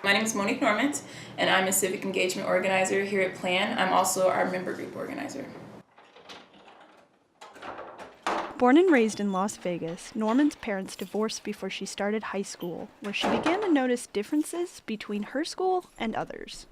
My name is Monique Normand, and I'm a civic engagement organizer here at Plan. I'm also our member group organizer. Born and raised in Las Vegas, Normand's parents divorced before she started high school, where she began to notice differences between her school and others.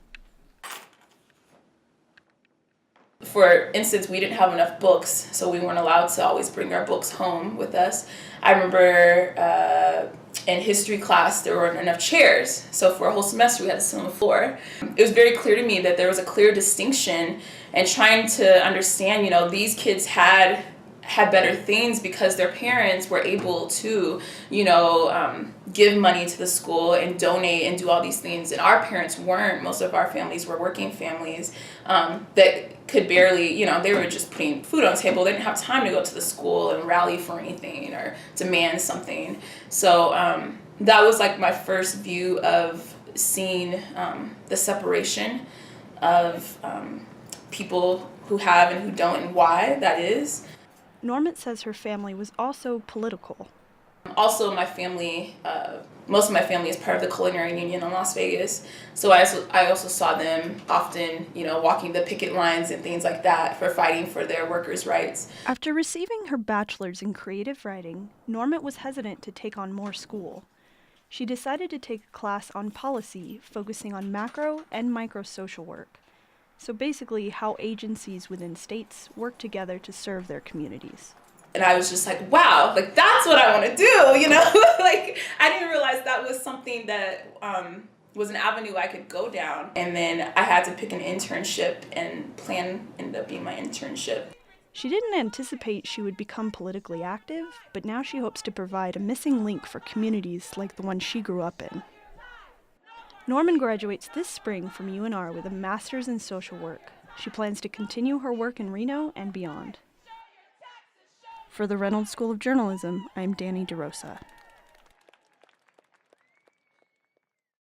For instance, we didn't have enough books, so we weren't allowed to always bring our books home with us. I remember in history class, there weren't enough chairs, so for a whole semester we had to sit on the floor. It was very clear to me that there was a clear distinction, and trying to understand, these kids had better things because their parents were able to, give money to the school and donate and do all these things. And our parents weren't. Most of our families were working families that could barely, they were just putting food on the table. They didn't have time to go to the school and rally for anything or demand something. So that was like my first view of seeing the separation of people who have and who don't, and why that is. Normand says her family was also political. Also, my family, most of my family is part of the culinary union in Las Vegas. So I also saw them often, walking the picket lines and things like that for fighting for their workers' rights. After receiving her bachelor's in creative writing, Normand was hesitant to take on more school. She decided to take a class on policy, focusing on macro and micro social work. So basically, how agencies within states work together to serve their communities. And I was just like, wow, that's what I want to do, I didn't realize that was something that was an avenue I could go down. And then I had to pick an internship, and Plan ended up being my internship. She didn't anticipate she would become politically active, but now she hopes to provide a missing link for communities like the one she grew up in. Normand graduates this spring from UNR with a master's in social work. She plans to continue her work in Reno and beyond. For the Reynolds School of Journalism, I'm Dani DeRosa.